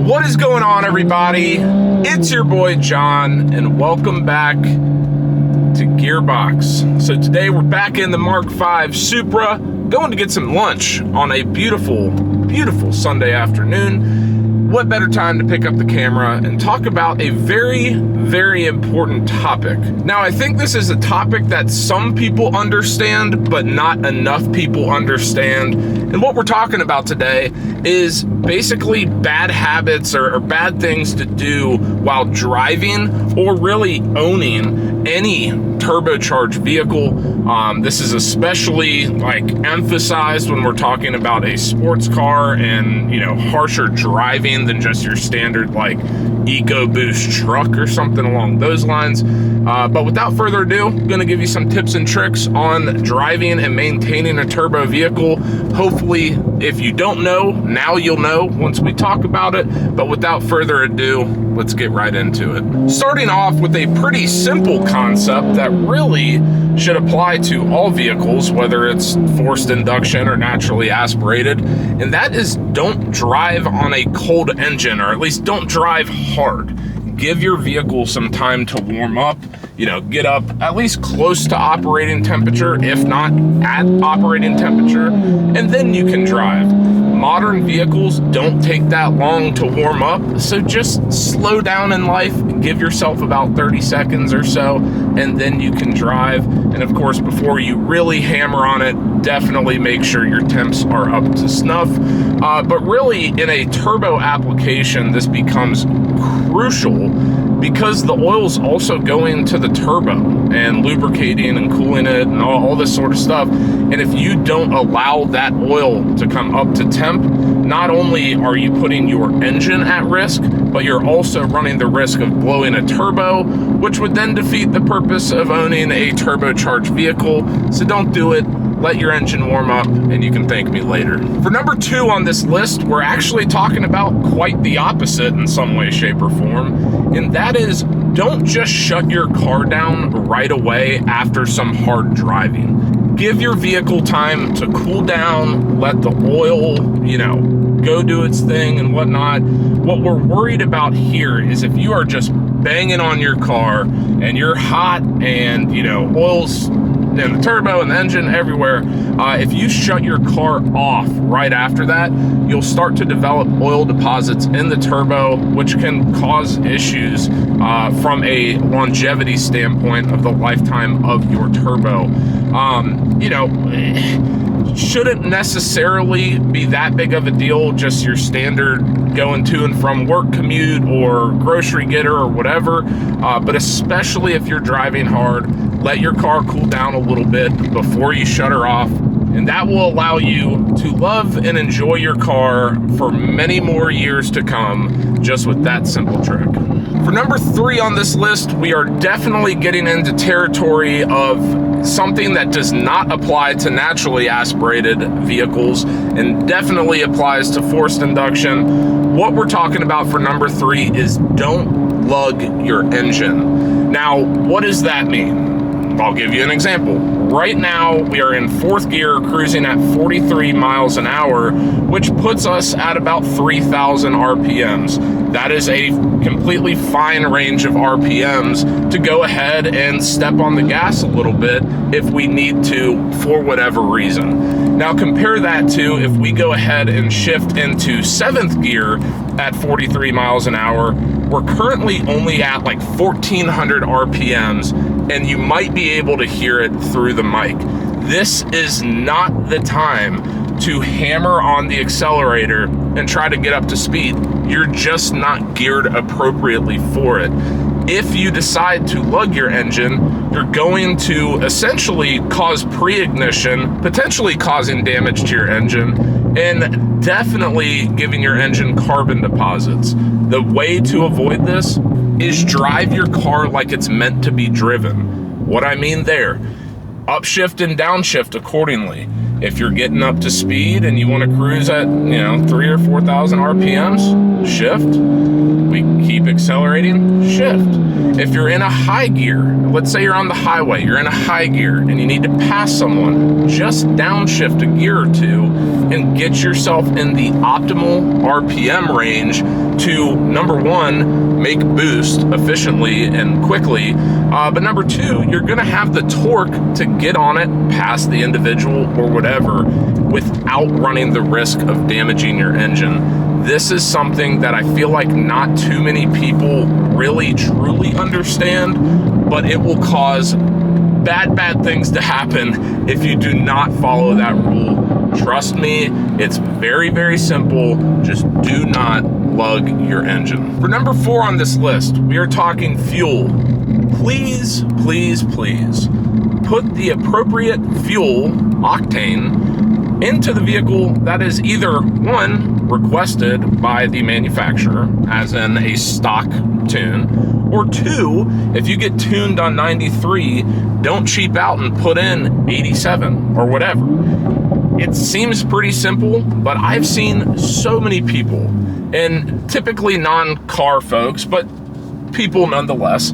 What is going on, everybody? It's your boy John, and welcome back to Gearbox. So today we're back in the Mark V Supra, going to get some lunch on a beautiful, beautiful Sunday afternoon. What better time to pick up the camera and talk about a very, very important topic. Now, I think this is a topic that some people understand, but not enough people understand. And what we're talking about today is basically bad habits or bad things to do while driving or really owning any turbocharged vehicle. This is especially emphasized when we're talking about a sports car and, harsher driving than just your standard EcoBoost truck or something along those lines. But without further ado, I'm going to give you some tips and tricks on driving and maintaining a turbo vehicle. Hopefully, if you don't know, now you'll know once we talk about it. But without further ado, let's get right into it. Starting off with a pretty simple concept that really should apply to all vehicles, whether it's forced induction or naturally aspirated, and that is don't drive on a cold engine, or at least don't drive hard. Give your vehicle some time to warm up, get up at least close to operating temperature, if not at operating temperature, and then you can drive. Modern vehicles don't take that long to warm up, so just slow down in life, give yourself about 30 seconds or so, and then you can drive. And of course, before you really hammer on it, definitely make sure your temps are up to snuff. But really, in a turbo application, this becomes crucial because the oil's also going to the turbo and lubricating and cooling it and all this sort of stuff. And if you don't allow that oil to come up to temp, not only are you putting your engine at risk, but you're also running the risk of blowing a turbo, which would then defeat the purpose of owning a turbocharged vehicle. So don't do it. Let your engine warm up, and you can thank me later. For number 2 on this list, we're actually talking about quite the opposite in some way, shape, or form, and that is don't just shut your car down right away after some hard driving. Give your vehicle time to cool down, let the oil, go do its thing and whatnot. What we're worried about here is if you are just banging on your car and you're hot and, oil's in the turbo and the engine everywhere, if you shut your car off right after that, you'll start to develop oil deposits in the turbo, which can cause issues from a longevity standpoint of the lifetime of your turbo. Shouldn't necessarily be that big of a deal, just your standard going to and from work commute or grocery getter or whatever, but especially if you're driving hard, let your car cool down a little bit before you shut her off, and that will allow you to love and enjoy your car for many more years to come, just with that simple trick. For number 3 on this list, we are definitely getting into territory of something that does not apply to naturally aspirated vehicles and definitely applies to forced induction. What we're talking about for number 3 is don't lug your engine. Now, what does that mean? I'll give you an example. Right now, we are in 4th gear, cruising at 43 miles an hour, which puts us at about 3,000 RPMs. That is a completely fine range of RPMs to go ahead and step on the gas a little bit if we need to for whatever reason. Now compare that to if we go ahead and shift into 7th gear at 43 miles an hour, we're currently only at 1,400 RPMs, and you might be able to hear it through the mic. This is not the time to hammer on the accelerator and try to get up to speed. You're just not geared appropriately for it. If you decide to lug your engine, you're going to essentially cause pre-ignition, potentially causing damage to your engine, and definitely giving your engine carbon deposits. The way to avoid this is drive your car like it's meant to be driven. What I mean there, upshift and downshift accordingly. If you're getting up to speed and you want to cruise at, 3,000 or 4,000 RPMs, shift. We keep accelerating, shift. If you're in a high gear, let's say you're on the highway, you're in a high gear and you need to pass someone, just downshift a gear or two and get yourself in the optimal RPM range to, number one, make boost efficiently and quickly, but number two, you're gonna have the torque to get on it past the individual or whatever without running the risk of damaging your engine. This is something that I feel like not too many people really truly understand, but it will cause bad things to happen if you do not follow that rule. Trust me, it's very simple. Just do not lug your engine. For number 4 on this list, we are talking fuel. Please put the appropriate fuel, octane, into the vehicle that is either, one, requested by the manufacturer, as in a stock tune, or two, if you get tuned on 93, don't cheap out and put in 87 or whatever. It seems pretty simple, but I've seen so many people, and typically non-car folks, but people nonetheless,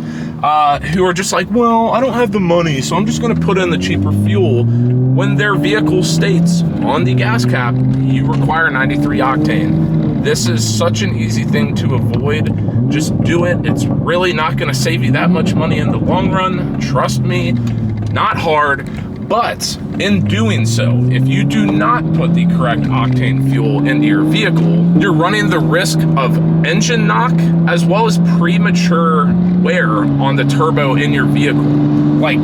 who are just like, well, I don't have the money, so I'm just going to put in the cheaper fuel, when their vehicle states on the gas cap, you require 93 octane. This is such an easy thing to avoid. Just do it. It's really not going to save you that much money in the long run. Trust me, not hard. But in doing so, if you do not put the correct octane fuel into your vehicle, you're running the risk of engine knock as well as premature wear on the turbo in your vehicle. Like,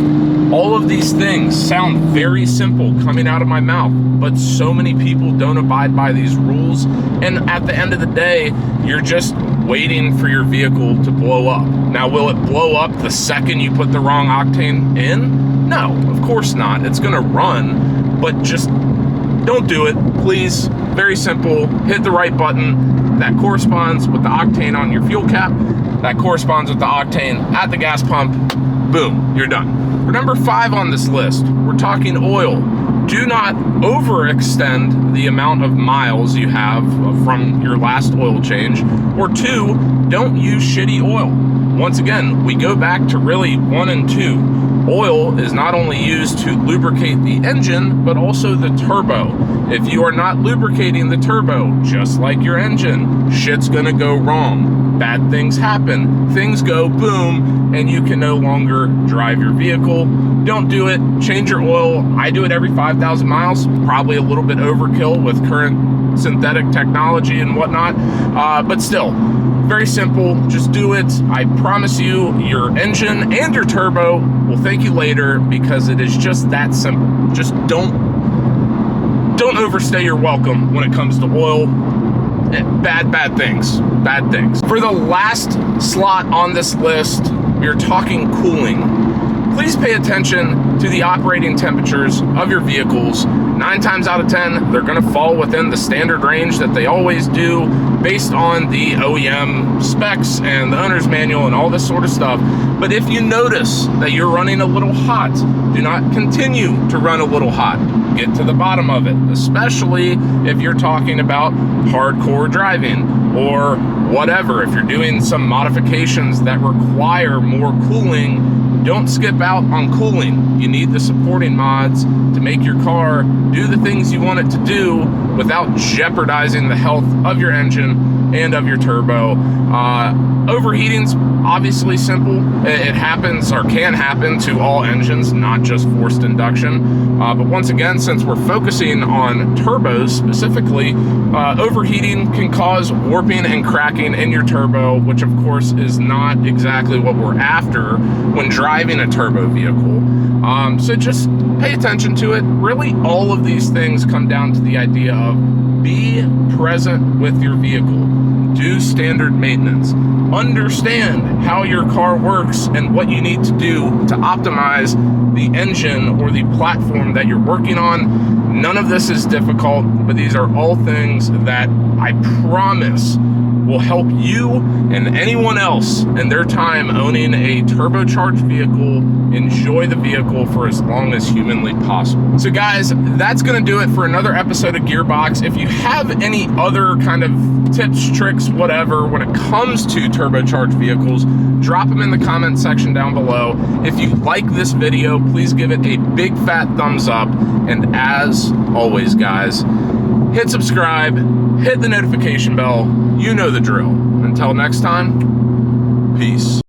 all of these things sound very simple coming out of my mouth, but so many people don't abide by these rules. And at the end of the day, you're just waiting for your vehicle to blow up. Now, will it blow up the second you put the wrong octane in? No, of course not. It's gonna run, but just don't do it, please. Very simple. Hit the right button. That corresponds with the octane on your fuel cap. That corresponds with the octane at the gas pump. Boom, you're done. For number 5 on this list, we're talking oil. Do not overextend the amount of miles you have from your last oil change. Or 2, don't use shitty oil. Once again, we go back to really 1 and 2. Oil is not only used to lubricate the engine, but also the turbo. If you are not lubricating the turbo, just like your engine, shit's gonna go wrong. Bad things happen, things go boom, and you can no longer drive your vehicle. Don't do it. Change your oil. I do it every 5,000 miles, probably a little bit overkill with current synthetic technology and whatnot, but still, very simple. Just do it. I promise you, your engine and your turbo will thank you later, because it is just that simple. Just don't overstay your welcome when it comes to oil. Bad things. For the last slot on this list, we are talking cooling. Please pay attention to the operating temperatures of your vehicles. 9 times out of 10, they're gonna fall within the standard range that they always do based on the OEM specs and the owner's manual and all this sort of stuff. But if you notice that you're running a little hot, do not continue to run a little hot. Get to the bottom of it, especially if you're talking about hardcore driving or whatever. If you're doing some modifications that require more cooling, don't skip out on cooling. You need the supporting mods to make your car do the things you want it to do without jeopardizing the health of your engine and of your turbo. Overheating's obviously simple. It happens, or can happen, to all engines, not just forced induction. But once again, since we're focusing on turbos specifically, overheating can cause warping and cracking in your turbo, which of course is not exactly what we're after when driving a turbo vehicle. So just pay attention to it. Really, all of these things come down to the idea of be present with your vehicle. Do standard maintenance. Understand how your car works and what you need to do to optimize the engine or the platform that you're working on. None of this is difficult, but these are all things that I promise will help you and anyone else in their time owning a turbocharged vehicle enjoy the vehicle for as long as humanly possible. So guys, that's gonna do it for another episode of Gearbox. If you have any other kind of tips, tricks, whatever, when it comes to turbocharged vehicles, drop them in the comment section down below. If you like this video, please give it a big fat thumbs up. And as always, guys, hit subscribe, hit the notification bell. You know the drill. Until next time, peace.